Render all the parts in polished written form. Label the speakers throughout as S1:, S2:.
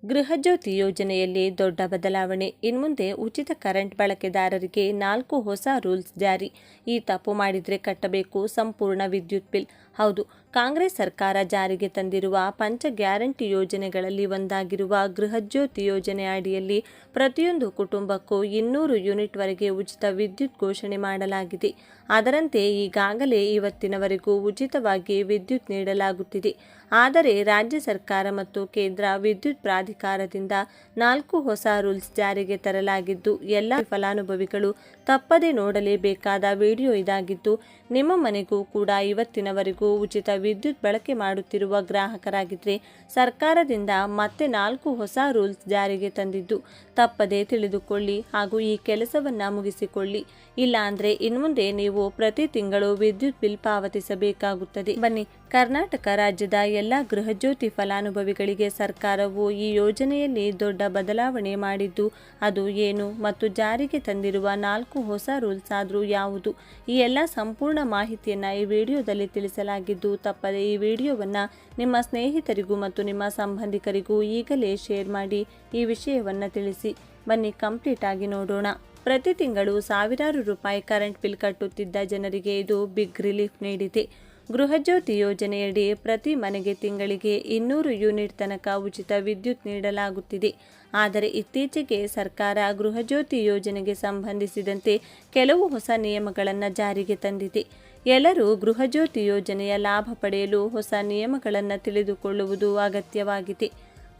S1: ಗೃಹಜ್ಯೋತಿ ಯೋಜನೆಯಲ್ಲಿ ದೊಡ್ಡ ಬದಲಾವಣೆ. ಇನ್ಮುಂದೆ ಉಚಿತ ಕರೆಂಟ್ ಬಳಕೆದಾರರಿಗೆ 4 ಹೊಸ ರೂಲ್ಸ್ ಜಾರಿ. ಈ ತಪ್ಪು ಮಾಡಿದ್ರೆ ಕಟ್ಟಬೇಕು ಸಂಪೂರ್ಣ ವಿದ್ಯುತ್ ಬಿಲ್. ಹೌದು, ಕಾಂಗ್ರೆಸ್ ಸರ್ಕಾರ ಜಾರಿಗೆ ತಂದಿರುವ ಪಂಚ ಗ್ಯಾರಂಟಿ ಯೋಜನೆಗಳಲ್ಲಿ ಒಂದಾಗಿರುವ ಗೃಹಜ್ಯೋತಿ ಯೋಜನೆ ಅಡಿಯಲ್ಲಿ ಪ್ರತಿಯೊಂದು ಕುಟುಂಬಕ್ಕೂ 200 ಯೂನಿಟ್ ವರೆಗೆ ಉಚಿತ ವಿದ್ಯುತ್ ಘೋಷಣೆ ಮಾಡಲಾಗಿದೆ. ಅದರಂತೆ ಈಗಾಗಲೇ ಇವತ್ತಿನವರೆಗೂ ಉಚಿತವಾಗಿ ವಿದ್ಯುತ್ ನೀಡಲಾಗುತ್ತಿದೆ. ಆದರೆ ರಾಜ್ಯ ಸರ್ಕಾರ ಮತ್ತು ಕೇಂದ್ರ ವಿದ್ಯುತ್ ಪ್ರಾಧಿಕಾರದಿಂದ 4 ಹೊಸ ರೂಲ್ಸ್ ಜಾರಿಗೆ ತರಲಾಗಿದ್ದು, ಎಲ್ಲ ಫಲಾನುಭವಿಗಳು ತಪ್ಪದೆ ನೋಡಲೇಬೇಕಾದ ವಿಡಿಯೋ ಇದಾಗಿದ್ದು, ನಿಮ್ಮ ಮನೆಗೂ ಕೂಡ ಇವತ್ತಿನವರೆಗೂ ಉಚಿತ ವಿದ್ಯುತ್ ಬಳಕೆ ಮಾಡುತ್ತಿರುವ ಗ್ರಾಹಕರಾಗಿದ್ದರೆ ಸರ್ಕಾರದಿಂದ ಮತ್ತೆ 4 ಹೊಸ ರೂಲ್ಸ್ ಜಾರಿಗೆ ತಂದಿದ್ದು ತಪ್ಪದೆ ತಿಳಿದುಕೊಳ್ಳಿ ಹಾಗೂ ಈ ಕೆಲಸವನ್ನ ಮುಗಿಸಿಕೊಳ್ಳಿ. ಇಲ್ಲ ಅಂದ್ರೆ ಇನ್ಮುಂದೆ ನೀವು ಪ್ರತಿ ತಿಂಗಳು ವಿದ್ಯುತ್ ಬಿಲ್ ಪಾವತಿಸಬೇಕಾಗುತ್ತದೆ. ಬನ್ನಿ, ಕರ್ನಾಟಕ ರಾಜ್ಯದ ಎಲ್ಲ ಗೃಹಜ್ಯೋತಿ ಫಲಾನುಭವಿಗಳಿಗೆ ಸರ್ಕಾರವು ಈ ಯೋಜನೆಯಲ್ಲಿ ದೊಡ್ಡ ಬದಲಾವಣೆ ಮಾಡಿದ್ದು ಅದು ಏನು ಮತ್ತು ಜಾರಿಗೆ ತಂದಿರುವ 4 ಹೊಸ ರೂಲ್ಸ್ ಆದರೂ ಯಾವುದು, ಈ ಎಲ್ಲ ಸಂಪೂರ್ಣ ಮಾಹಿತಿಯನ್ನ ಈ ವಿಡಿಯೋದಲ್ಲಿ ತಿಳಿಸಲಾಗಿದ್ದು ತಪ್ಪದೆ ಈ ವಿಡಿಯೋವನ್ನ ನಿಮ್ಮ ಸ್ನೇಹಿತರಿಗೂ ಮತ್ತು ನಿಮ್ಮ ಸಂಬಂಧಿಕರಿಗೂ ಈಗಲೇ ಶೇರ್ ಮಾಡಿ ಈ ವಿಷಯವನ್ನ ತಿಳಿಸಿ. ಬನ್ನಿ ಕಂಪ್ಲೀಟ್ ಆಗಿ ನೋಡೋಣ. ಪ್ರತಿ ತಿಂಗಳು ಸಾವಿರಾರು ರೂಪಾಯಿ ಕರೆಂಟ್ ಬಿಲ್ ಕಟ್ಟುತ್ತಿದ್ದ ಜನರಿಗೆ ಇದು ಬಿಗ್ ರಿಲೀಫ್ ನೀಡಿದೆ. ಗೃಹಜ್ಯೋತಿ ಯೋಜನೆಯಡಿ ಪ್ರತಿ ಮನೆಗೆ ತಿಂಗಳಿಗೆ 200 ಯೂನಿಟ್ ತನಕ ಉಚಿತ ವಿದ್ಯುತ್ ನೀಡಲಾಗುತ್ತಿದೆ. ಆದರೆ ಇತ್ತೀಚೆಗೆ ಸರ್ಕಾರ ಗೃಹಜ್ಯೋತಿ ಯೋಜನೆಗೆ ಸಂಬಂಧಿಸಿದಂತೆ ಕೆಲವು ಹೊಸ ನಿಯಮಗಳನ್ನು ಜಾರಿಗೆ ತಂದಿದೆ. ಎಲ್ಲರೂ ಗೃಹಜ್ಯೋತಿ ಯೋಜನೆಯ ಲಾಭ ಪಡೆಯಲು ಹೊಸ ನಿಯಮಗಳನ್ನು ತಿಳಿದುಕೊಳ್ಳುವುದು ಅಗತ್ಯವಾಗಿದೆ.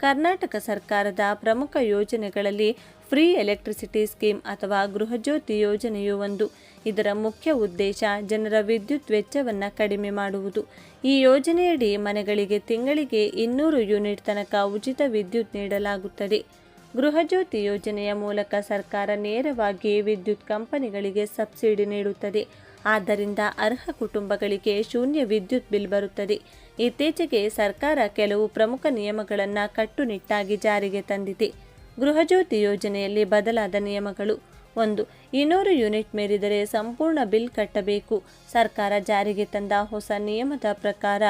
S1: ಕರ್ನಾಟಕ ಸರ್ಕಾರದ ಪ್ರಮುಖ ಯೋಜನೆಗಳಲ್ಲಿ ಫ್ರೀ ಎಲೆಕ್ಟ್ರಿಸಿಟಿ ಸ್ಕೀಮ್ ಅಥವಾ ಗೃಹಜ್ಯೋತಿ ಯೋಜನೆಯು ಒಂದು. ಇದರ ಮುಖ್ಯ ಉದ್ದೇಶ ಜನರ ವಿದ್ಯುತ್ ವೆಚ್ಚವನ್ನು ಕಡಿಮೆ ಮಾಡುವುದು. ಈ ಯೋಜನೆಯಡಿ ಮನೆಗಳಿಗೆ ತಿಂಗಳಿಗೆ 200 ಯೂನಿಟ್ ತನಕ ಉಚಿತ ವಿದ್ಯುತ್ ನೀಡಲಾಗುತ್ತದೆ. ಗೃಹಜ್ಯೋತಿ ಯೋಜನೆಯ ಮೂಲಕ ಸರ್ಕಾರ ನೇರವಾಗಿ ವಿದ್ಯುತ್ ಕಂಪನಿಗಳಿಗೆ ಸಬ್ಸಿಡಿ ನೀಡುತ್ತದೆ. ಆದ್ದರಿಂದ ಅರ್ಹ ಕುಟುಂಬಗಳಿಗೆ ಶೂನ್ಯ ವಿದ್ಯುತ್ ಬಿಲ್ ಬರುತ್ತದೆ. ಇತ್ತೀಚೆಗೆ ಸರ್ಕಾರ ಕೆಲವು ಪ್ರಮುಖ ನಿಯಮಗಳನ್ನು ಕಟ್ಟುನಿಟ್ಟಾಗಿ ಜಾರಿಗೆ ತಂದಿದೆ. ಗೃಹಜ್ಯೋತಿ ಯೋಜನೆಯಲ್ಲಿ ಬದಲಾದ ನಿಯಮಗಳು: 1. 200 ಯೂನಿಟ್ ಮೀರಿದರೆ ಸಂಪೂರ್ಣ ಬಿಲ್ ಕಟ್ಟಬೇಕು. ಸರ್ಕಾರ ಜಾರಿಗೆ ತಂದ ಹೊಸ ನಿಯಮದ ಪ್ರಕಾರ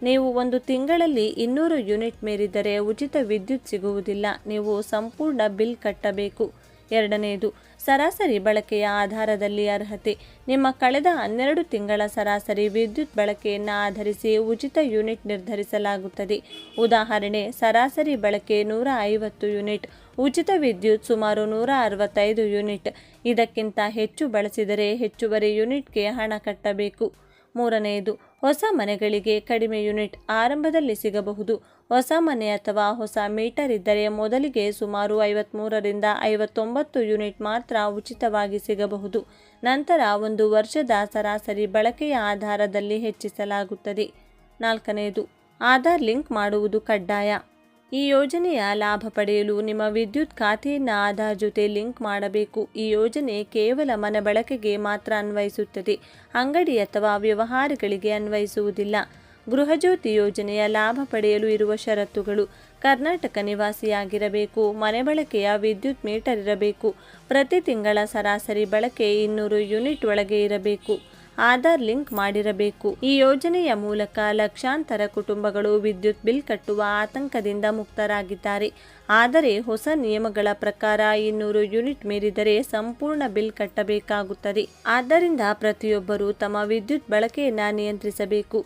S1: ನೀವು ಒಂದು ತಿಂಗಳಲ್ಲಿ 200 ಯೂನಿಟ್ ಮೀರಿದರೆ ಉಚಿತ ವಿದ್ಯುತ್ ಸಿಗುವುದಿಲ್ಲ, ನೀವು ಸಂಪೂರ್ಣ ಬಿಲ್ ಕಟ್ಟಬೇಕು. 2ನೇದು, ಸರಾಸರಿ ಬಳಕೆಯ ಆಧಾರದಲ್ಲಿ ಅರ್ಹತೆ. ನಿಮ್ಮ ಕಳೆದ 12 ತಿಂಗಳ ಸರಾಸರಿ ವಿದ್ಯುತ್ ಬಳಕೆಯನ್ನು ಆಧರಿಸಿ ಉಚಿತ ಯೂನಿಟ್ ನಿರ್ಧರಿಸಲಾಗುತ್ತದೆ. ಉದಾಹರಣೆ, ಸರಾಸರಿ ಬಳಕೆ 150 ಯೂನಿಟ್, ಉಚಿತ ವಿದ್ಯುತ್ ಸುಮಾರು 165 ಯೂನಿಟ್. ಇದಕ್ಕಿಂತ ಹೆಚ್ಚು ಬಳಸಿದರೆ ಹೆಚ್ಚುವರಿ ಯೂನಿಟ್ಗೆ ಹಣ ಕಟ್ಟಬೇಕು. 3ನೇದು, ಹೊಸ ಮನೆಗಳಿಗೆ ಕಡಿಮೆ ಯೂನಿಟ್ ಆರಂಭದಲ್ಲಿ ಸಿಗಬಹುದು. ಹೊಸ ಮನೆ ಅಥವಾ ಹೊಸ ಮೀಟರ್ ಇದ್ದರೆ ಮೊದಲಿಗೆ ಸುಮಾರು 53 ರಿಂದ 59 ಯೂನಿಟ್ ಮಾತ್ರ ಉಚಿತವಾಗಿ ಸಿಗಬಹುದು. ನಂತರ 1 ವರ್ಷದ ಸರಾಸರಿ ಬಳಕೆಯ ಆಧಾರದಲ್ಲಿ ಹೆಚ್ಚಿಸಲಾಗುತ್ತದೆ. 4ನೇದು, ಆಧಾರ್ ಲಿಂಕ್ ಮಾಡುವುದು ಕಡ್ಡಾಯ. ಈ ಯೋಜನೆಯ ಲಾಭ ಪಡೆಯಲು ನಿಮ್ಮ ವಿದ್ಯುತ್ ಖಾತೆಯನ್ನು ಆಧಾರ್ ಜೊತೆ ಲಿಂಕ್ ಮಾಡಬೇಕು. ಈ ಯೋಜನೆ ಕೇವಲ ಮನೆ ಬಳಕೆಗೆ ಮಾತ್ರ ಅನ್ವಯಿಸುತ್ತದೆ, ಅಂಗಡಿ ಅಥವಾ ವ್ಯವಹಾರಗಳಿಗೆ ಅನ್ವಯಿಸುವುದಿಲ್ಲ. ಗೃಹಜ್ಯೋತಿ ಯೋಜನೆಯ ಲಾಭ ಪಡೆಯಲು ಇರುವ ಷರತ್ತುಗಳು: ಕರ್ನಾಟಕ ನಿವಾಸಿಯಾಗಿರಬೇಕು, ಮನೆ ಬಳಕೆಯ ವಿದ್ಯುತ್ ಮೀಟರ್ ಇರಬೇಕು, ಪ್ರತಿ ತಿಂಗಳ ಸರಾಸರಿ ಬಳಕೆ 200 ಯೂನಿಟ್ ಒಳಗೆ ಇರಬೇಕು, ಆಧಾರ್ ಲಿಂಕ್ ಮಾಡಿರಬೇಕು. ಈ ಯೋಜನೆಯ ಮೂಲಕ ಲಕ್ಷಾಂತರ ಕುಟುಂಬಗಳು ವಿದ್ಯುತ್ ಬಿಲ್ ಕಟ್ಟುವ ಆತಂಕದಿಂದ ಮುಕ್ತರಾಗಿದ್ದಾರೆ. ಆದರೆ ಹೊಸ ನಿಯಮಗಳ ಪ್ರಕಾರ 200 ಯೂನಿಟ್ ಮೀರಿದರೆ ಸಂಪೂರ್ಣ ಬಿಲ್ ಕಟ್ಟಬೇಕಾಗುತ್ತದೆ. ಆದ್ದರಿಂದ ಪ್ರತಿಯೊಬ್ಬರೂ ತಮ್ಮ ವಿದ್ಯುತ್ ಬಳಕೆಯನ್ನು ನಿಯಂತ್ರಿಸಬೇಕು.